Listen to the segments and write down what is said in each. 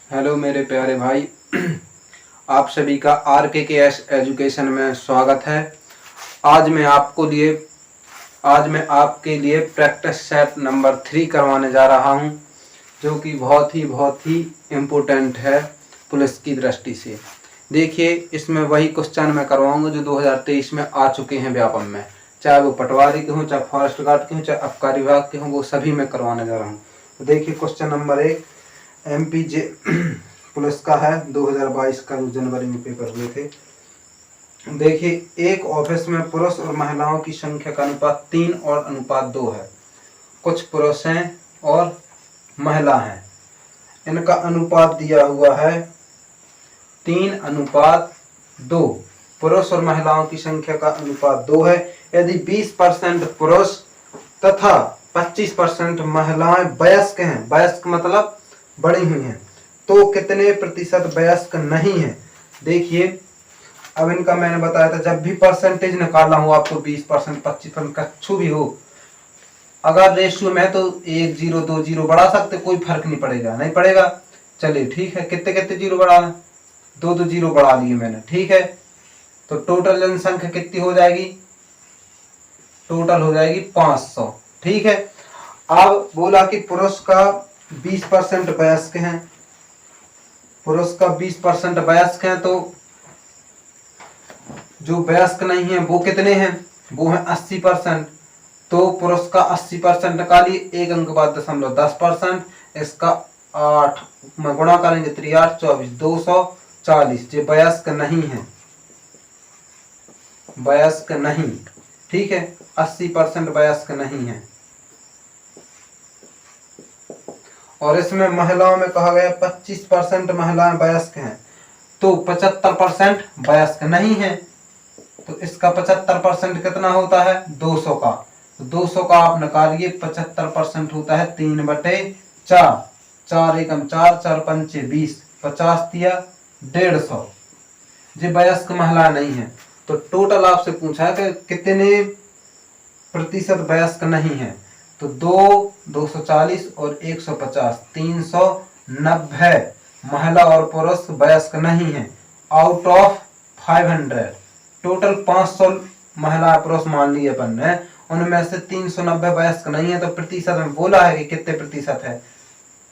Hello मेरे प्यारे भाई। आप सभी का RKKS एजुकेशन में स्वागत है। आज मैं आपके लिए प्रैक्टिस सेट नंबर 3 करवाने जा रहा हूं, जो कि बहुत ही इम्पोर्टेंट है पुलिस की दृष्टि से। देखिए, इसमें वही क्वेश्चन मैं करवाऊंगा जो 2023 में आ चुके हैं व्यापम में, चाहे वो पटवारी के हों, चाहे फॉरेस्ट गार्ड के हों, चाहे आबकारी विभाग के हों, वो सभी मैं करवाने जा रहा हूँ। तो देखिए, क्वेश्चन नंबर 1 MPJ पुलिस का है, 2022 का, जो जनवरी में पेपर हुए थे। देखिए, एक ऑफिस में पुरुष और महिलाओं की संख्या का अनुपात 3 और अनुपात 2 है। कुछ पुरुष हैं और महिला हैं। इनका अनुपात दिया हुआ है 3:2। पुरुष और महिलाओं की संख्या का अनुपात 2 है। यदि 20% पुरुष तथा 25% महिलाएं वयस्क हैं, वयस्क मतलब बड़ी हुई हैं, तो कितने प्रतिशत वयस्क नहीं है? देखिए, अब इनका मैंने बताया था, जब भी परसेंटेज निकालना हो आपको, 20%, 25%, कच्छु भी हो, अगर रेशियो में है तो 1 0 2 0 बढ़ा सकते, कोई फर्क नहीं पड़ेगा। नहीं पड़ेगा, चलिए ठीक है। कितने कितने जीरो बढ़ाना? 2 जीरो बढ़ा लिए मैंने, ठीक है। तो टोटल जनसंख्या कितनी हो जाएगी? टोटल हो जाएगी 500, ठीक है। अब बोला कि पुरुष का 20% वयस्क हैं, पुरुष का 20% वयस्क हैं, तो जो वयस्क नहीं है वो कितने हैं? वो है 80%। तो पुरुष का 80% निकालिए, 1 अंक बाद 10%, इसका 8 में गुणा करेंगे, 3 8 24, 240। ये वयस्क नहीं है, वयस्क नहीं, ठीक है। 80% वयस्क नहीं है। और इसमें महिलाओं में कहा गया 25% महिलाएं वयस्क हैं, तो 75% वयस्क नहीं है। तो इसका 75% कितना होता है? 200 का। तो 200 का आप निकालिए, 75% होता है 3/4। 4 एकम 4, 4 पंचे 20, 50 दिया 150। ये वयस्क महिला नहीं है। तो टोटल आपसे पूछा है कि कितने प्रतिशत वयस्क नहीं है, तो 240 और 150, 390 महिला और पुरुष वयस्क नहीं है आउट ऑफ 500। टोटल 500 महिला पुरुष मान लिए अपन ने, उनमें से 390 वयस्क नहीं है। तो प्रतिशत में बोला है कि कितने प्रतिशत है?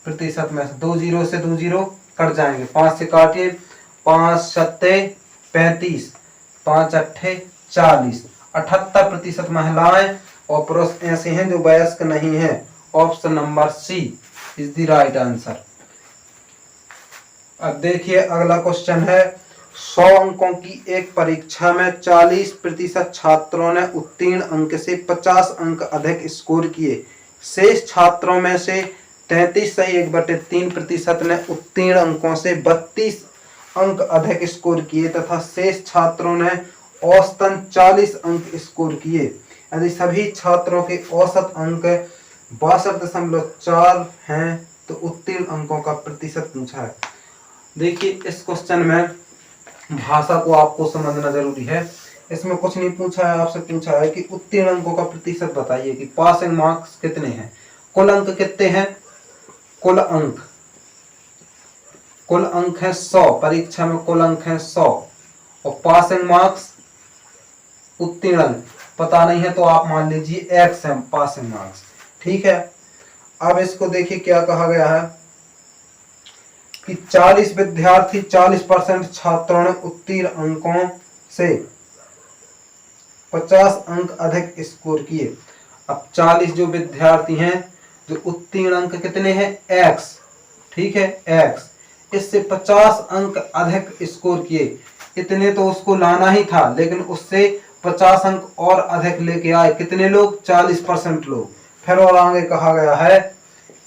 प्रतिशत में 2 जीरो से 2 जीरो कट जाएंगे, 5 से काटिए, 5 सत्ते 35, 5 अट्ठे 40। 78% महिलाएं और पुरुष ऐसे हैं जो वयस्क नहीं है। Option number C is the right answer. अब देखिए, अगला क्वेश्चन है, 100 अंकों की एक परीक्षा में 40% छात्रों ने उत्तीर्ण अंक से 50 अंक अधिक स्कोर किए। शेष छात्रों में से 33 सही 1/3% ने उत्तीर्ण अंकों से 32 अंक अधिक स्कोर किए तथा शेष छात्रों ने औसतन 40 अंक स्कोर किए। यदि सभी छात्रों के औसत अंक 62.4 हैं तो उत्तीर्ण अंकों का प्रतिशत पूछा है। देखिए, इस क्वेश्चन में भाषा को आपको समझना जरूरी है। इसमें कुछ नहीं पूछा है, आपसे पूछा है कि उत्तीर्ण अंकों का प्रतिशत बताइए, कि पासिंग मार्क्स कितने हैं। कुल अंक कितने हैं? कुल अंक है 100। परीक्षा में कुल अंक है 100 और पासिंग मार्क्स, उत्तीर्ण अंक पता नहीं है तो आप मान लीजिए x है पासिंग मार्क्स, ठीक है। अब इसको देखिए, क्या कहा गया है कि 40 विद्यार्थी 40% छात्रों ने उत्तीर्ण अंकों से 50 अंक अधिक स्कोर किए। अब 40 जो विद्यार्थी हैं, जो उत्तीर्ण अंक कितने हैं? x, ठीक है, x। इससे 50 अंक अधिक स्कोर किए, इतने तो उसको लाना ही था, लेकिन उससे 50 अंक और अधिक लेके आए। कितने लोग? 40% लोग। फिर और आगे कहा गया है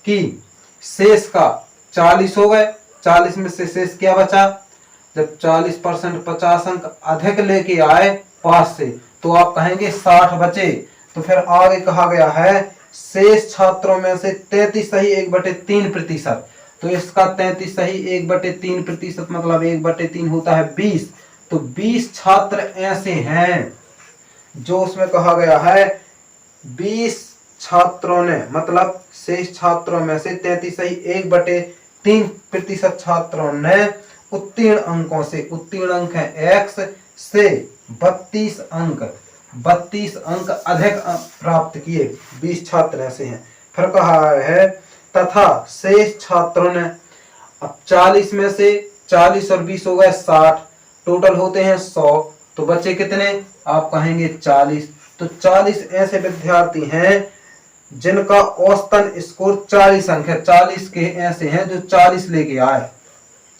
कि शेष का 40 हो गए, 40 में से शेष क्या बचा? जब 40% 50 अंक अधिक लेके आए पास से, तो आप कहेंगे 60 बचे। तो फिर आगे कहा गया है, शेष छात्रों में से 33 सही 1/3%। तो इसका 33 सही 1/3% मतलब 1/3 होता है 20। तो 20 छात्र ऐसे हैं जो उसमें कहा गया है 20 छात्रों ने, मतलब शेष छात्रों में से 33 सही 3% छात्रों ने उत्तीर्ण अंकों से, उत्तीर्ण अंक है x से 32 अंक अधिक प्राप्त किए, 20 छात्र ऐसे हैं। फिर कहा है तथा शेष छात्रों ने, अब 40 में से 40 और 20 हो गए 60, टोटल होते हैं 100, तो बचे कितने, आप कहेंगे 40। तो 40 ऐसे विद्यार्थी हैं जिनका औसतन स्कोर 40 अंक है। 40 के ऐसे हैं जो 40 लेके आए,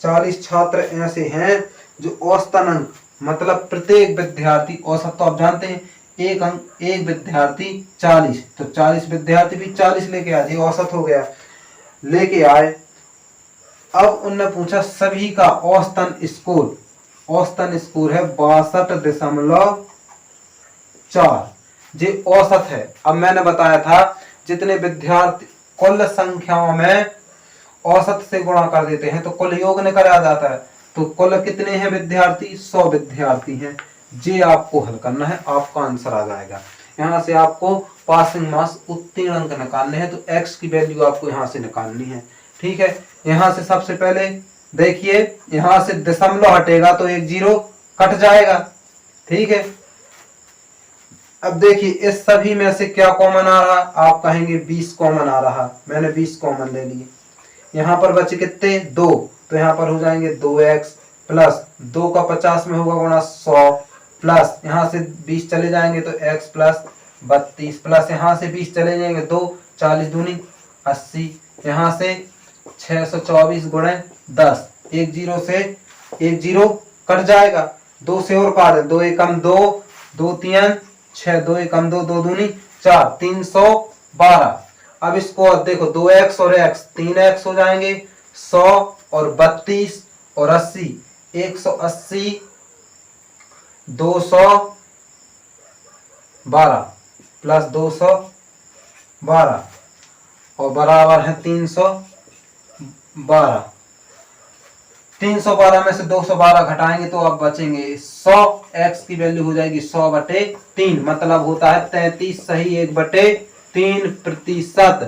40 छात्र ऐसे हैं जो औसतन अंक, मतलब प्रत्येक विद्यार्थी, औसत तो आप जानते हैं एक अंक, एक विद्यार्थी 40, तो 40 विद्यार्थी भी 40 लेके आए, औसत हो गया, लेके आए। अब उनने पूछा सभी का औसतन स्कोर, औसतन स्कोर है 62.4, ये औसत है। अब मैंने बताया था जितने विद्यार्थी कुल संख्याओं में औसत से गुणा कर देते हैं तो कुल योग निकला जाता है, तो कुल कितने हैं विद्यार्थी, 100 विद्यार्थी हैं। ये आपको हल करना है, आपका आंसर आ जाएगा। यहाँ से आपको पासिंग मार्क्स, उत्तीर्ण अंक निकालने हैं, तो x की वैल्यू आपको यहाँ से निकालनी है। ठीक है, यहाँ से सबसे पहले देखिए, यहाँ से दशमलव हटेगा तो एक 0 कट जाएगा। ठीक है, अब देखिए इस सभी में से क्या कॉमन आ रहा, आप कहेंगे 20 कॉमन आ रहा, मैंने 20 कॉमन ले लिए। यहाँ पर बचे कितने, 2, तो यहाँ पर हो जाएंगे 2x प्लस 2 का 50 में होगा गुणा 100, प्लस यहाँ से 20 चले जाएंगे तो x प्लस 32, प्लस यहाँ से 20 चले जाएंगे 2, 40 दूनी 80, यहाँ से 624 गुणे 10, एक 0 से एक 0 कट जाएगा, 2 से और काट, 2 एकम 2, 2 3 6, 2 एकम 2, 2 दूनी 4, 312। अब इसको देखो 2x और x 3x हो जाएंगे, 100 और 32 और 80, 180, 212 प्लस 212 और बराबर है 312। 312 में से 212 घटाएंगे तो अब बचेंगे 100, x की वैल्यू हो जाएगी 100/3, मतलब होता है 33 सही 1/3%।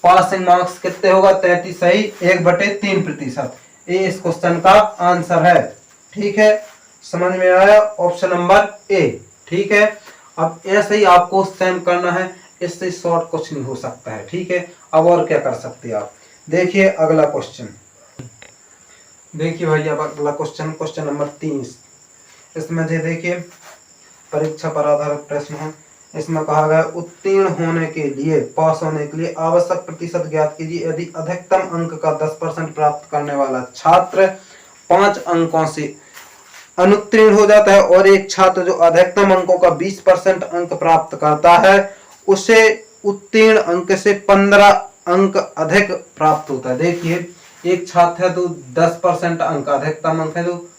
पासिंग मार्क्स कितने होगा, 33 सही 1/3%। ये इस क्वेश्चन का आंसर है। ठीक है, समझ में आया, ऑप्शन नंबर ए। ठीक है, अब ऐसे ही आपको सेम करना है, इससे शॉर्ट कुछ नहीं हो सकता है। ठीक है, अब और क्या कर सकते हैं आप, देखिए अगला क्वेश्चन। देखिए भाई अब अगला क्वेश्चन, क्वेश्चन नंबर 30। इसमें जो देखिए परीक्षा पर आधारित प्रश्न है। इसमें कहा गया उत्तीर्ण होने के लिए, पास होने के लिए आवश्यक प्रतिशत ज्ञात कीजिए। यदि अधिकतम अंक का 10% प्राप्त करने वाला छात्र 5 अंकों से अनुत्तीर्ण हो जाता है और एक छात्र जो अधिकतम अंकों का 20% अंक प्राप्त करता है, उसे उत्तीर्ण अंक से 15 अंक अधिक प्राप्त होता है। देखिए एक छात्र है तो 10% अंक, अधिकतम अंक है जो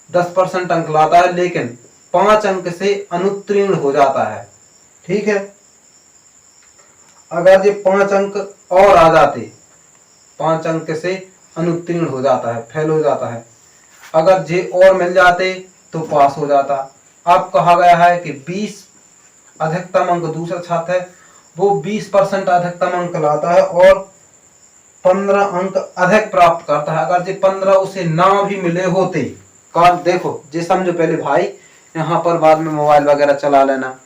10% अंक लाता है, लेकिन 5 अंक से अनुत्तीर्ण हो जाता है। ठीक है, अगर ये 5 अंक और आ जाते, 5 अंक से अनुत्तीर्ण हो जाता है, फेल हो जाता है, अगर जे और मिल जाते तो पास हो जाता। अब कहा गया है कि 20 अधिकतम अंक, दूसरा छात्र है वो 20% अधिकतम अंक लाता है और 15 अंक अधिक प्राप्त करता है। अगर जे 15 उसे ना भी मिले होते, काल देखो जे समझो पहले भाई, यहाँ पर बाद में मोबाइल वगैरह चला लेना,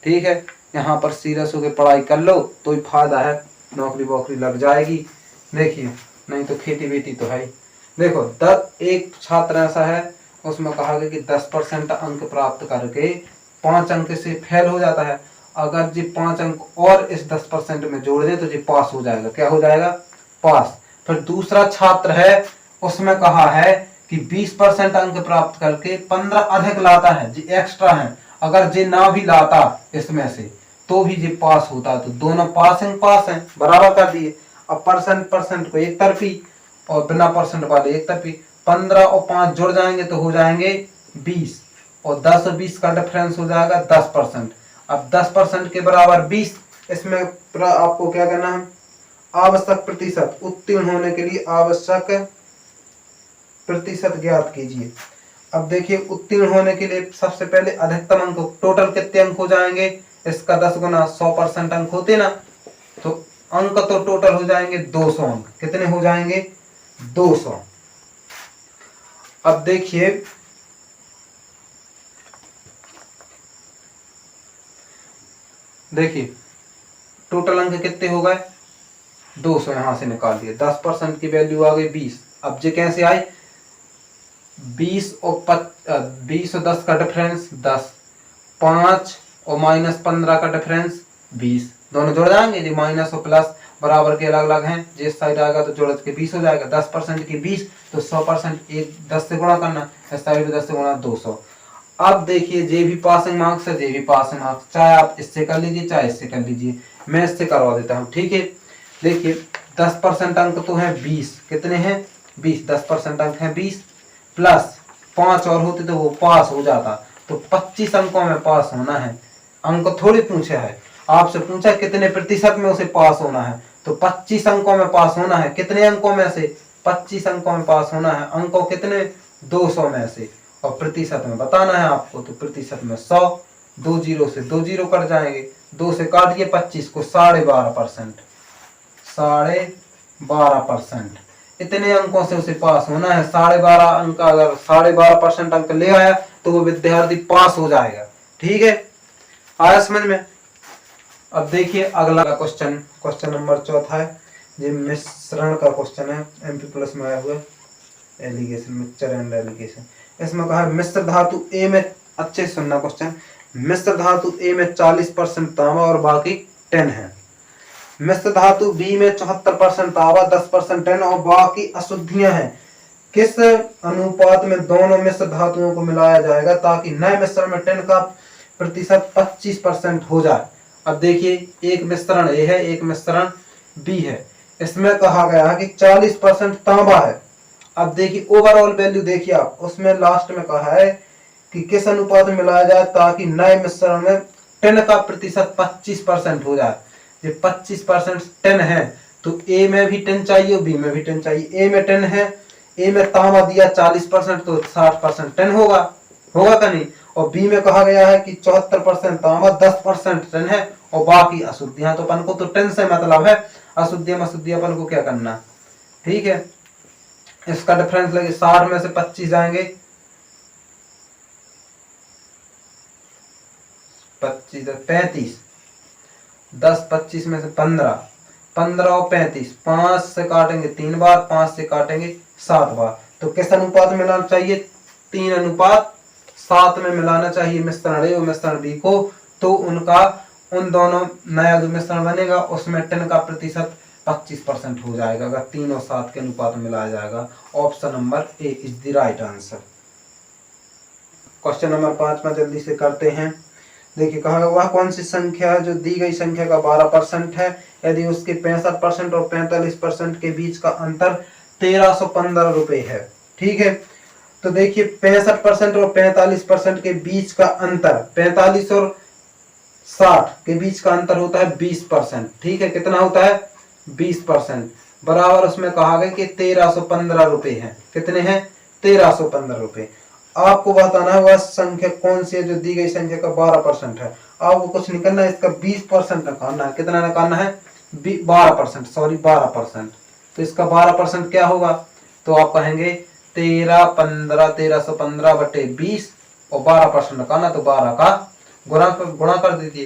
ठीक है, यहाँ पर सीरियस होकर पढ़ाई कर लो तो ही फायदा है, नौकरी वोकरी लग जाएगी। देखिए नहीं तो खेती बेटी तो है। देखो 10 एक छात्र ऐसा है, उसमें कहा गया कि 10% अंक प्राप्त करके 5 अंक से फेल हो जाता है। अगर जी 5 अंक और इस 10% में जोड़ दे तो जी पास हो जाएगा। क्या हो जाएगा, पास। फिर दूसरा छात्र है, उसमें कहा है कि 20% अंक प्राप्त करके 15 अधिक लाता है, जी एक्स्ट्रा है। अगर जी ना भी लाता इसमें से तो भी जी पास होता, तो दोनों पास हैं, बराबर कर दिए। अब परसेंट को एक तरफी और बिना परसेंट वाले एक तरफी, 15 और 5 जुड़ जाएंगे तो हो जाएंगे 20, और 10 और 20 का डिफरेंस हो जाएगा 10%। अब 10% के बराबर 20, इसमें आपको क्या करना है, आवश्यक प्रतिशत, उत्तीर्ण होने के लिए आवश्यक प्रतिशत ज्ञात कीजिए। अब देखिए उत्तीर्ण होने के लिए सबसे पहले अधिकतम अंक, टोटल कितने अंक हो जाएंगे, इसका 10 गुना 100% अंक होते ना, तो अंक तो टोटल हो जाएंगे 200 अंक। कितने हो जाएंगे, 200। अब देखिए टोटल अंक कितने हो गए, 200 यहां से निकाल दिए, 10% की वैल्यू आ गई 20। अब ये कैसे आई, 20 और 10 का डिफरेंस 10, 5 और -15 का डिफरेंस 20, दोनों जुड़ जाएंगे जी, माइनस और प्लस बराबर के अलग अलग हैं, जिस साइड आएगा तो जोड़ के 20 हो जाएगा, 10% की 20 तो 100%, एक 10 से गुणा करना, इस साइड 10 से गुणा 200। अब देखिए जे भी पासिंग मार्क्स है, जे भी पासिंग मार्क्स, चाहे आप इससे कर लीजिए चाहे इससे कर लीजिए, मैं इससे करवा देता हूँ, ठीक है। देखिए 10% अंक तो है 20, कितने हैं 20, 10% अंक है 20, प्लस 5 और होते तो वो पास हो जाता, तो 25 अंकों में पास होना है। अंक थोड़ी पूछा है, आपसे पूछा कितने प्रतिशत में उसे पास होना है, तो 25 अंकों में पास होना है, कितने अंकों में से 25 अंकों में पास होना है, अंकों कितने 200 में से, और प्रतिशत में बताना है आपको, तो प्रतिशत में 100, 2 जीरो से 2 जीरो कट जाएंगे, 2 से काटिए 25 को 12.5%, 12.5%, इतने अंकों से उसे पास होना है। 12.5 अंक, अगर 12.5% अंक ले आया तो वो विद्यार्थी पास हो जाएगा, ठीक है, आया समझ में। अब देखिए अगला क्वेश्चन, क्वेश्चन नंबर 4 है, ये मिश्रण का क्वेश्चन है, MP प्लस में आया हुआ है, एलिगेशन, मिक्सचर एंड एलिगेशन। इसमें कहा है मिश्र धातु ए में, अच्छे से सुनना क्वेश्चन, मिश्र धातु ए में 40% तांबा और बाकी 10 है, मिश्र धातु बी में 74% तांबा, 10% टिन और बाकी अशुद्धियां हैं, किस अनुपात में दोनों मिश्र धातुओं को मिलाया जाएगा ताकि नए मिश्रण में टिन का प्रतिशत 25% हो जाए। अब देखिए एक मिश्रण ए है, एक मिश्रण बी है, इसमें कहा गया है कि 40% तांबा है। अब देखिए ओवरऑल वैल्यू देखिए आप, उसमें लास्ट में कहा है कि किस अनुपात में मिलाया जाए ताकि नए मिश्रण में टिन का प्रतिशत 25% हो जाए। ये 25% टिन है, तो ए में भी टिन चाहिए और बी में भी टिन चाहिए। ए में टिन है, ए में तांबा दिया 40% तो 60% टिन होगा, होगा का नहीं। और बी में कहा गया है कि 74% तांबा, 10% टिन है और बाकी अशुद्धियां, तो अपन को तो टिन से मतलब है, अशुद्धियां अशुद्धियां अपन को क्या करना, ठीक है। इसका डिफरेंस लगे 60 में से 25 जाएंगे, 35, 10 25 में से 15, 15 और 35, 5 से काटेंगे 3 बार, 5 से काटेंगे 7 बार, तो किस अनुपात में मिलाना चाहिए, 3:7 में मिलाना चाहिए मिश्रण ए और मिश्रण बी को। तो उनका उन दोनों नया जो मिश्रण बनेगा उसमें टिन का प्रतिशत 25% हो जाएगा अगर 3 और 7 के अनुपात में मिलाया जाएगा। Option number A is the right answer. Question number 5 में जल्दी से करते हैं। देखिए कहा वह कौन सी संख्या है जो दी गई संख्या का 12% है यदि उसके 65% और 45% के बीच का अंतर 1315 रुपए है, ठीक है। तो देखिए 65% और 45% के बीच का अंतर, 45 और 60 के बीच का अंतर होता है 20%, ठीक है। कितना होता है 20%, बराबर उसमें कहा गया कि 1315 रुपए है। कितने हैं 1315 रुपए। आपको बताना है वह संख्या कौन सी है जो दी गई संख्या का 12% है। आपको कुछ निकालना है, इसका 20% निकालना है। कितना निकालना है 12%, सॉरी 12%। तो इसका 12% क्या होगा, तो आप कहेंगे 1315 बटे 20 और 12% निकालना, तो 12 का गुणा कर दीजिए।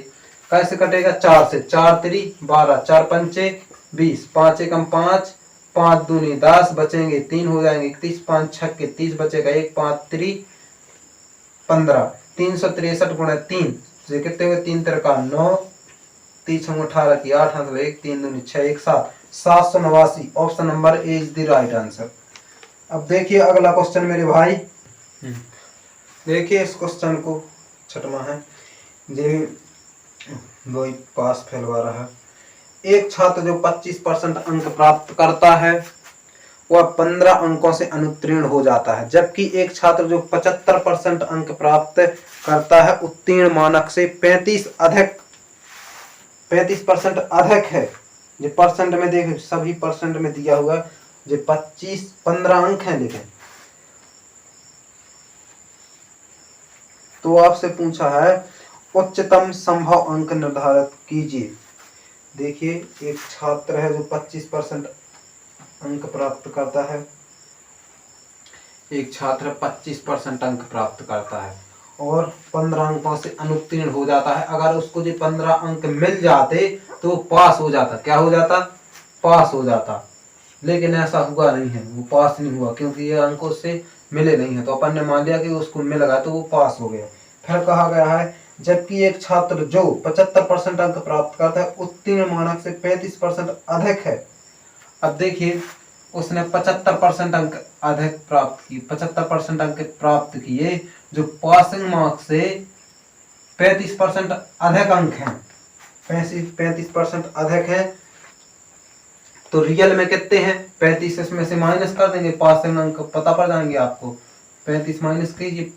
कैसे कटेगा 4 से, 4 3 12, 4 पंचे 20, 5 एकम 5, 5 दूनी 10, बचेंगे 3 हो जाएंगे 31, 5 छक्के 30 बचेगा 1, 5 3 15, 363 गुणा 3 कितने हुए 3 तिरका 9, 3 18 की 8 हाथ 1, 3 दूनी 6 1 7, 789। Option number A is the right answer. अब देखिए अगला क्वेश्चन मेरे भाई, देखिए इस क्वेश्चन को छठवां है, ये वही पास फैलवा रहा है। एक छात्र जो 25% अंक प्राप्त करता है वह 15 अंकों से अनुत्तीर्ण हो जाता है, जबकि एक छात्र जो 75% अंक प्राप्त करता है उत्तीर्ण मानक से 35% अधिक है। ये परसेंट में देखें, सभी परसेंट में दिया हुआ, जो 15 अंक हैं लिखे। तो आपसे पूछा है उच्चतम संभव अंक निर्धारित कीजिए। देखिए एक छात्र है जो 25% अंक प्राप्त करता है, एक छात्र 25% अंक प्राप्त करता है और 15 अंकों से अनुत्तीर्ण हो जाता है। अगर उसको जो 15 अंक मिल जाते तो वो पास हो जाता। क्या हो जाता? पास हो जाता। लेकिन ऐसा हुआ नहीं है, वो पास नहीं हुआ क्योंकि ये अंक उससे मिले नहीं है। तो अपन ने मान लिया कि उसको मिल गया तो वो पास हो गया। फिर कहा गया है जबकि एक छात्र जो 75% अंक प्राप्त करता है उत्तीर्ण मानक से 35% अधिक है। अब देखिए उसने 75% अंक अधिक प्राप्त की, 75% अंक प्राप्त किए जो पासिंग मार्क्स से 35% अधिक अंक हैं, 35% अधिक है। तो रियल में कितने हैं? 35, इसमें से माइनस कर देंगे, पासिंग अंक पता पड़ जाएंगे आपको। 35 माइनस कीजिए,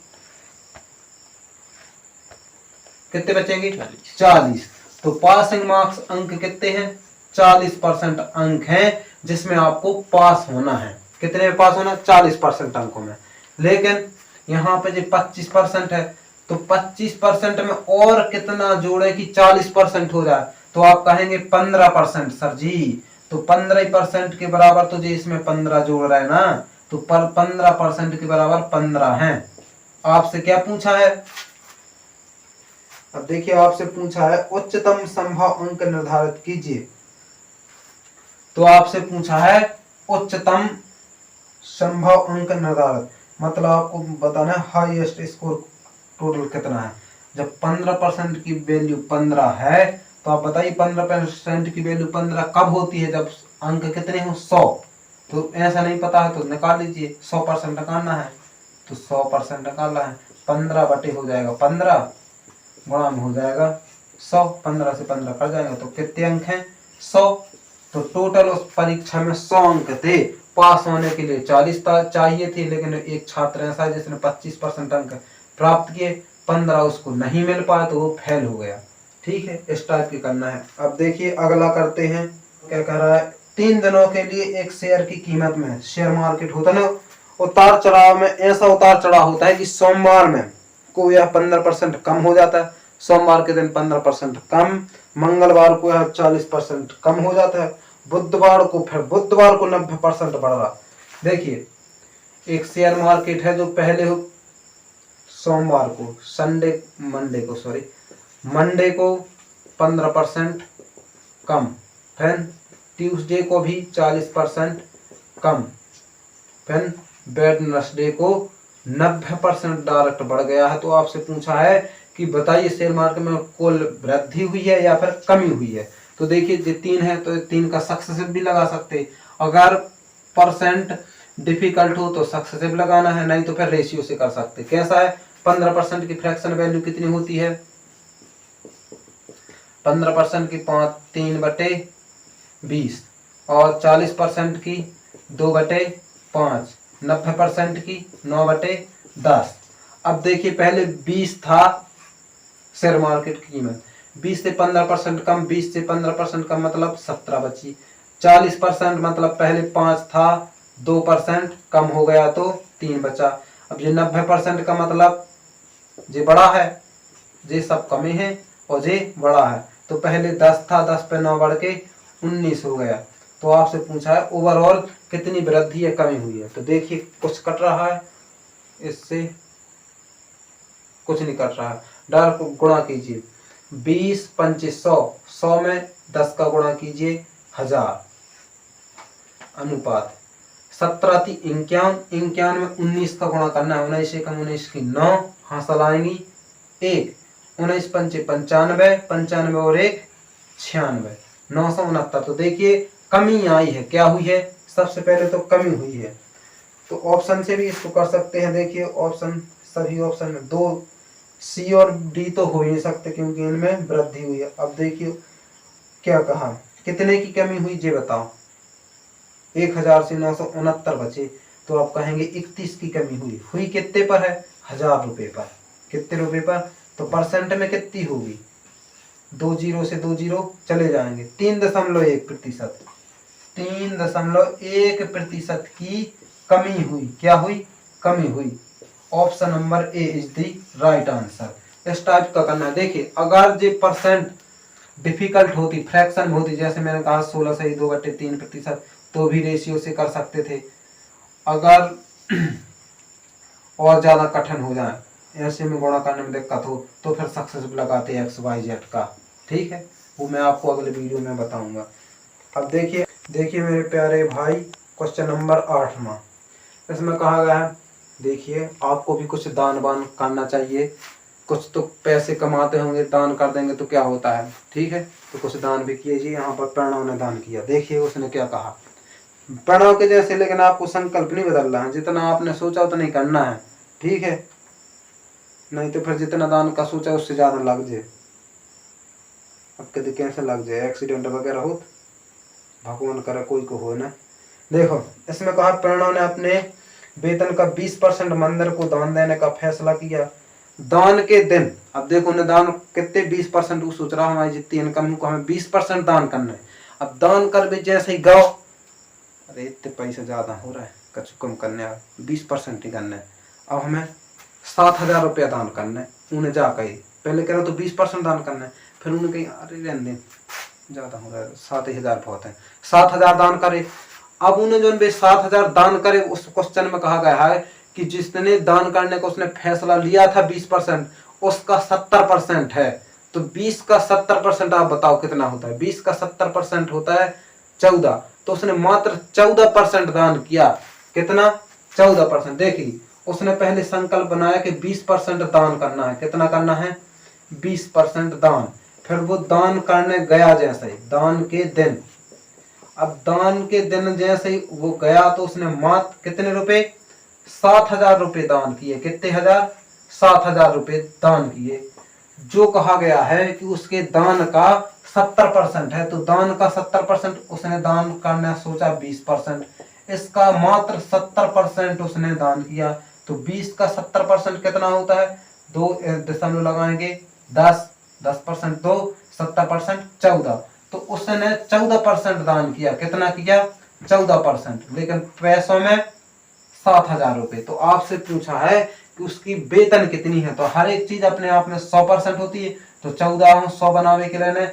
कितने बचेंगे? 40। तो पासिंग मार्क्स अंक कितने हैं? 40% अंक हैं जिसमें आपको पास होना है। कितने में पास होना? 40% अंकों में। लेकिन यहाँ पे जो 25% है तो 25% में और कितना जोड़े कि 40% हो जाए? तो आप कहेंगे 15% सर जी। तो 15% के बराबर तो जी इसमें 15 जोड़ रहे हैं ना, तो 15% के बराबर 15 है। आपसे क्या पूछा है? अब देखिए आपसे पूछा है उच्चतम संभव अंक निर्धारित कीजिए। तो आपसे पूछा है उच्चतम संभव अंक निर्धारित, मतलब आपको बताना है हाईएस्ट स्कोर टोटल कितना है। जब 15% की वैल्यू 15 है तो आप बताइए 15% की वैल्यू 15 कब होती है? जब अंक कितने हो? 100। तो ऐसा नहीं पता है तो निकाल लीजिए, 100% निकालना है तो 100% निकालना है। 15 बटे हो जाएगा 15 गुणा में हो जाएगा 100, 15 से 15 कट जाएगा तो कितने अंक हैं? 100। तो टोटल उस परीक्षा में 100 अंक थे। पास होने के लिए 40 चाहिए थे, लेकिन एक छात्र ऐसा है जिसने 25% अंक प्राप्त किए, 15 उसको नहीं मिल पाया तो वो फेल हो गया। ठीक है, इस टाइप की करना है। अब देखिए अगला करते हैं। क्या कह रहा है? 3 दिनों के लिए एक शेयर की कीमत में, शेयर मार्केट होता है ना, उतार चढ़ाव में ऐसा उतार चढ़ाव होता है कि सोमवार में को यह 15% कम हो जाता है, सोमवार के दिन 15% कम, मंगलवार को यह 40% कम हो जाता है, बुधवार को 90% बढ़ रहा। देखिए एक शेयर मार्केट है जो पहले हो सोमवार को, मंडे को 15% कम, फिर ट्यूसडे को भी 40% कम, फिर वेडनेसडे को 90% डायरेक्ट बढ़ गया है। तो आपसे पूछा है कि बताइए शेयर मार्केट में कुल वृद्धि हुई है या फिर कमी हुई है? तो देखिए ये 3 है तो 3 का सक्सेसिव भी लगा सकते। अगर परसेंट डिफिकल्ट हो तो सक्सेसिव लगाना है, नहीं तो फिर रेशियो से कर सकते। कैसा है? 15% की फ्रैक्शन वैल्यू कितनी होती है? 15% की 3/20 और 40% की 2/5, 90% की 9/10। अब देखिए पहले 20 था शेयर मार्केट की कीमत, 20 से 15% कम, 20 से 15% कम मतलब 17 बची। 40% मतलब पहले 5 था, 2% कम हो गया तो 3 बचा। अब ये 90% का मतलब ये बड़ा है, ये सब कमे हैं और ये बड़ा है। तो पहले 10 था, 10 पे 9 बढ़ के 19 हो गया। तो आपसे पूछा है ओवरऑल कितनी वृद्धि या कमी हुई है? तो देखिए कुछ कट रहा है, इससे कुछ नहीं कट रहा है। डायरेक्ट गुणा कीजिए, 20 25 100, 100 में 10 का गुणा कीजिए 1000, अनुपात 17 थी 51, 51 में 19 का गुणा करना है, 19 एकम 19 की 9, हासिल आएंगी 1, 19 पंचे 95, 95 और 1 96, 969। तो देखिए कमी आई है। क्या हुई है? सबसे पहले तो कमी हुई है। तो ऑप्शन से भी इसको कर सकते हैं। देखिए ऑप्शन, सभी ऑप्शन में 2 सी और डी तो हो ही नहीं सकते क्योंकि इनमें वृद्धि हुई है। अब देखिए क्या कहा, कितने की कमी हुई ये बताओ? 1000 से 969 बचे, तो आप कहेंगे 31 की कमी हुई। हुई कितने पर है? 1000 रुपए पर। कितने रुपए पर? तो परसेंट में कितनी होगी? 2 जीरो से 2 जीरो चले जाएंगे, 3.1%। 3.1% की कमी हुई। क्या हुई? कमी हुई। Option number A is the right answer. इस टाइप का करना है। देखिए अगर ये परसेंट डिफिकल्ट होती, फ्रैक्शन में होती, जैसे मैंने कहा 16 से 2/3%, तो भी रेशियो से कर सकते थे। अगर और ज़्यादा कठिन हो जाए, ऐसे में गुणा करने में दिक्कत हो, तो फिर सक्सेसिव लगाते हैं XYZ का। ठीक है, वो मैं आपको अगले वीडियो में बताऊंगा। अब देखिए मेरे प्यारे भाई, क्वेश्चन नंबर 8वां, इसमें कहा गया है, देखिए आपको भी कुछ दान वान करना चाहिए, कुछ तो पैसे कमाते होंगे, दान कर देंगे तो क्या होता है। ठीक है, तो कुछ दान भी कीजिए। यहाँ पर प्रणव ने दान किया, देखिए उसने क्या कहा, प्रणव के जैसे, लेकिन आपको संकल्प नहीं बदलना है, जितना आपने सोचा उतना ही करना है। ठीक है, नहीं तो फिर जितना दान का सोचा उससे ज्यादा लग जाए, अब कभी कैसे लग जाए, एक्सीडेंट वगैरह हो, भगवान करे कोई को हो ना। देखो इसमें कहा, प्रणव ने अपने वेतन का 20% मंदिर को दान देने का फैसला किया। दान के दिन, अब देखो उन्हें दान कितने 20%, वो सोच रहा हमारी जितनी इनकम को हमें 20% दान करना है। अब दान कर भी जैसे ही गाओ, अरे इतने पैसे ज्यादा हो रहा है, कुछ कम करने है, 20% ही करना है। अब हमें 7,000 रुपया दान करना है। उन्हें जा कही, पहले कह रहा तो 20% दान करना है, फिर उन्हें कही अरे रहने दे, ज्यादा हो रहा है, 7,000 बहुत है, 7,000 दान करे। अब उन्हें जो 7,000 दान करे, उस क्वेश्चन में कहा गया है कि जिसने दान करने का उसने फैसला लिया था 20%, उसका 70% है। तो 20 का 70% आप बताओ कितना होता है। 20 का 70% होता है 14, तो उसने मात्र 14% दान किया। कितना? 14%। देखिए उसने पहले संकल्प बनाया कि 20% दान करना है। कितना करना है? 20% दान। फिर वो दान करने गया, जैसे दान के दिन, अब दान के दिन जैसे ही वो गया तो उसने मात्र कितने रुपए? 7,000 रुपए दान किए। कितने हजार? 7,000 रुपए दान किए। जो कहा गया है कि उसके दान का 70% है, तो दान का 70% उसने दान करना सोचा 20%, इसका मात्र 70% उसने दान किया। तो 20 का 70% कितना होता है? 2 दशमलव लगाएंगे, 10, 10% 2, 70% 14। तो उसने 14% दान किया। कितना किया? 14%, लेकिन पैसों में 7,000 रुपए। तो आपसे पूछा है कि उसकी वेतन कितनी है, तो हर एक चीज अपने आप में 100% होती है। तो 14 100 बनावे के लिए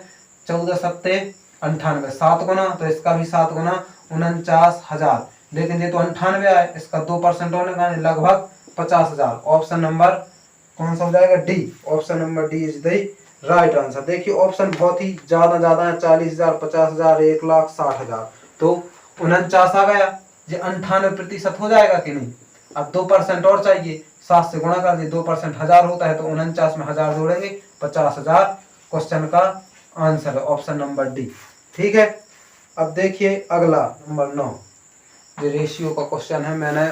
14 सत्ते 98, 7 गुना, तो इसका भी 7 गुना 49,000। लेकिन ये तो 98 आए, इसका 2% होने का लगभग 50,000। ऑप्शन नंबर कौन सा हो जाएगा? D. Option number D is the right answer. देखिए ऑप्शन बहुत ही ज्यादा है, 40,000, 50,000, 1,00,000, 60,000। तो 49 आ गया। ये 98% हो जाएगा कि नहीं? अब 2% और चाहिए, 7 से गुणा कर दिए, 2% 1000 होता है, तो 49 में 1000 जोड़ेंगे, 50,000 क्वेश्चन का आंसर है, ऑप्शन नंबर डी। ठीक है, अब देखिए अगला नंबर 9, जो रेशियो का क्वेश्चन है। मैंने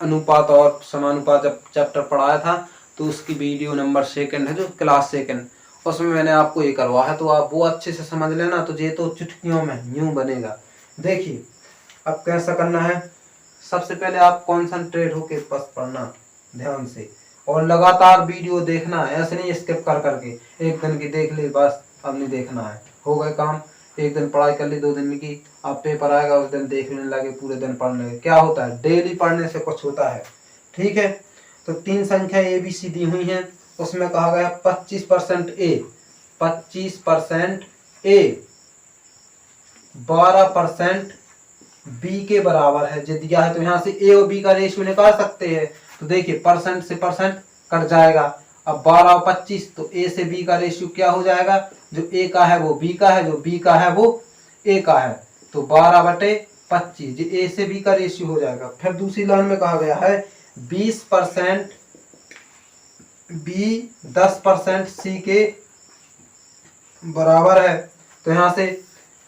अनुपात और समानुपात जब चैप्टर पढ़ाया था, तो उसकी वीडियो नंबर 2 है, जो क्लास 2, उसमें मैंने आपको ये करवा है, तो आप वो अच्छे से समझ लेना। तो ये तो चुटकियों में यूं बनेगा। देखिए अब कैसा करना है, सबसे पहले आप कॉन्सेंट्रेट होके बस पढ़ना ध्यान से, और लगातार वीडियो देखना है, ऐसे नहीं स्किप कर करके एक दिन की देख ली बस, अब नहीं देखना है, हो गए काम। एक दिन पढ़ाई कर ली, 2 दिन की, अब पेपर आएगा उस दिन देखने लगे, पूरे दिन पढ़ने लगे। क्या होता है, डेली पढ़ने से कुछ होता है। ठीक है, तो 3 संख्या ABC दी हुई हैं, उसमें कहा गया 25% A, 25% A 12% B के बराबर है। जो दिया है तो यहाँ से A और B का रेशियो निकाल सकते हैं। तो देखिए परसेंट से परसेंट कट जाएगा। अब 12 और 25, तो A से B का रेशियो क्या हो जाएगा? जो A का है वो B का है, जो B का है वो A का है। तो 12/25 जो A से B का रेशियो हो जाएगा। फिर दूसरी लाइन में कहा गया है 20% B 10% C के बराबर है। तो यहाँ से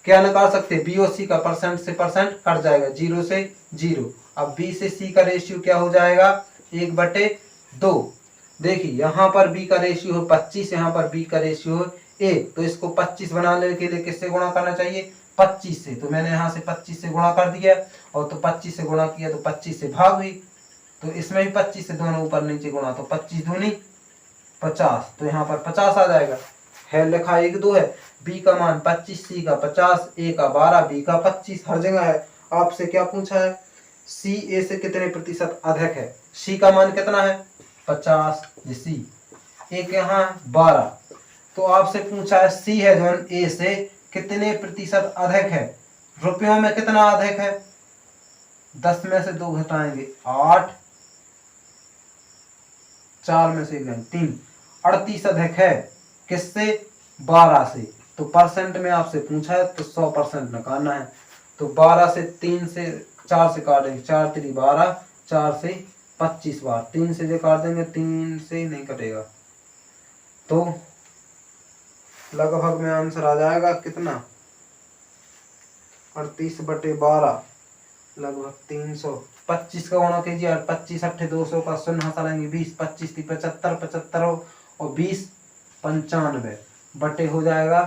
क्या निकाल सकते हैं? बी और सी का परसेंट से परसेंट कट जाएगा, 0 से 0। अब बी से सी का रेशियो क्या हो जाएगा? 1/2। देखिए यहाँ पर बी का रेशियो है 25, यहाँ पर बी का रेशियो है 1, तो इसको 25 बनाने के लिए किससे गुणा करना चाहिए? 25 से। तो मैंने यहाँ से 25 से गुणा कर दिया, और तो 25 से गुणा किया तो 25 से भाग हुई, तो इसमें भी 25 से दोनों ऊपर नीचे गुणा, तो 25 दूनी 50, तो यहाँ पर 50 आ जाएगा। है लिखा 1 2 है। बी का मान 25, सी का 50, ए का 12, बी का 25, हर जगह है। आपसे क्या पूछा है? सी ए से कितने प्रतिशत अधिक है? सी का मान कितना है? 50, सी ए के यहाँ 12। तो आपसे पूछा है सी है जो ए से कितने प्रतिशत अधिक है? रुपयों में कितना अधिक है? 10 में से 2 घटाएंगे 8, 4 में से 3, 38 अधिक है किससे? 12 से। तो परसेंट में आपसे पूछा है तो 100% निकालना है। तो 12 से 3 से 4 से काटेंगे, 4 3 12, 4 से 25 बार, 3 से जो काट देंगे 3 से नहीं कटेगा, तो लगभग में आंसर आ जाएगा कितना? 38/12 लगभग 300। 25 का गुणा कीजिए, 25 8 200 का 0 हटाएंगे 20, 25 3 75, 75 और 20 95 बटे हो जाएगा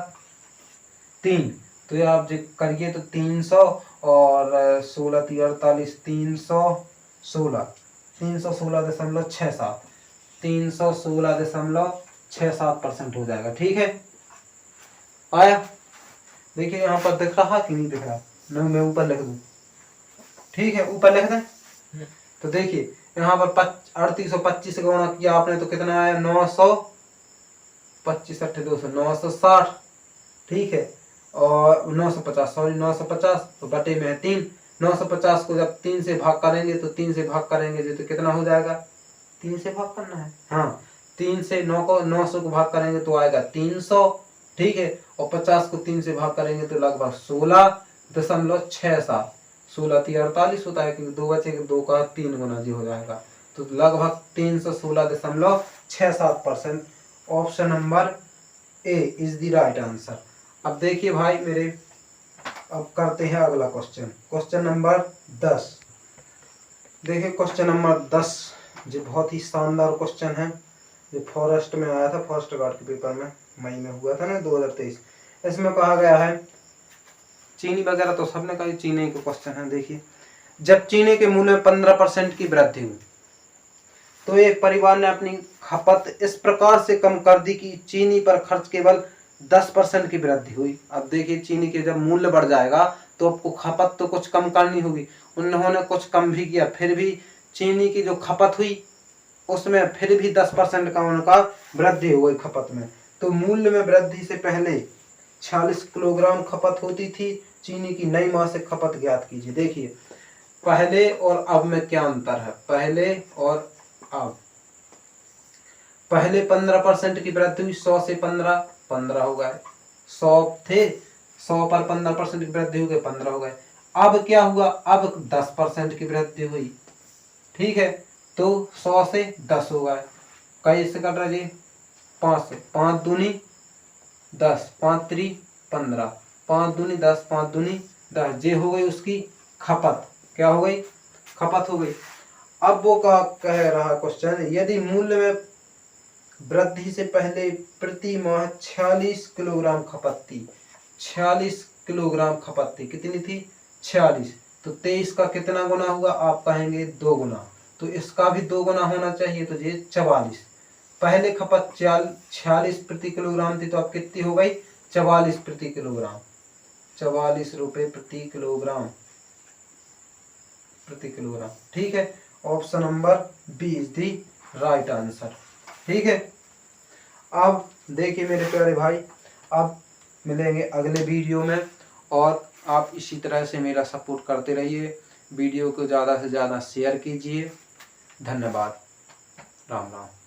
3। तो ये आप जो करिए तो 300 और 16 3 48, 316, 316.67, 316.67% हो जाएगा। ठीक है, आया? देखिए यहाँ पर दिख रहा कि नहीं दिख रहा? मैं ऊपर लिख दूं, ठीक है, ऊपर लिख दें। तो देखिए यहाँ पर 3825 का गुणा किया आपने तो कितना आया? 900, 25 8 200, 960, ठीक है, और 950, सॉरी 950, तो बटे में है 3। 950 को जब 3 से भाग करेंगे तो 3 से भाग करेंगे तो कितना हो जाएगा? 3 से भाग करना है, हाँ, 3 से 900 को भाग करेंगे तो आएगा 300, ठीक है, और 50 को 3 से भाग करेंगे तो लगभग 16.67, 16 3 48 होता है, क्योंकि 2 बचे, 2 का 3 गुना जी हो जाएगा, तो लगभग 316.67%। Option number A is the right answer. अब देखिए भाई मेरे, अब करते हैं अगला क्वेश्चन, क्वेश्चन नंबर 10। देखिए क्वेश्चन नंबर 10 जो बहुत ही शानदार क्वेश्चन है, जो फॉरेस्ट में आया था, फॉरेस्ट गार्ड के पेपर में मई में हुआ था ना 2023। इसमें कहा गया है, चीनी वगैरह तो सबने कहा, चीनी का क्वेश्चन है। देखिए, जब चीनी के मूल्य में 15% की वृद्धि हुई तो एक परिवार ने अपनी खपत इस प्रकार से कम कर दी कि चीनी पर खर्च केवल 10% की वृद्धि हुई। अब देखिए चीनी के जब मूल्य बढ़ जाएगा तो आपको खपत तो कुछ कम करनी होगी, उन्होंने कुछ कम भी किया, फिर भी चीनी की जो खपत हुई उसमें फिर भी 10% का उनका वृद्धि हो गई खपत में। तो मूल्य में वृद्धि से पहले 46 किलोग्राम खपत होती थी चीनी की, नई मासिक खपत ज्ञात कीजिए। देखिए पहले और अब में क्या अंतर है, पहले और अब। पहले 15% की वृद्धि हुई, 100 से 15 हो गए, 100 थे, 100 पर 15% की वृद्धि हो गई, 15 हो गए। अब क्या हुआ, अब 10% की वृद्धि हुई, ठीक है, तो 100 से 10 हो गए, कैसे कट रहा जी? 5 से, 5 दूनी 10, 5 3 15, 5 दूनी 10, 5 दूनी 10, ये हो गई उसकी खपत। क्या हो गई? खपत हो गई। अब वो कह रहा क्वेश्चन, यदि मूल्य में वृद्धि से पहले प्रति माह 46 किलोग्राम खपत थी, 46 किलोग्राम खपत थी, कितनी थी? 46, तो 23 का कितना गुना हुआ? आप कहेंगे 2 गुना, तो इसका भी 2 गुना होना चाहिए, तो ये 44। पहले खपत 46 प्रति किलोग्राम थी, तो अब कितनी हो गई? 44 प्रति किलोग्राम, 44 रुपए प्रति किलोग्राम, ठीक है। Option number B is the right answer, ठीक है। अब देखिए मेरे प्यारे भाई, अब मिलेंगे अगले वीडियो में, और आप इसी तरह से मेरा सपोर्ट करते रहिए, वीडियो को ज़्यादा से ज़्यादा शेयर कीजिए। धन्यवाद, राम राम।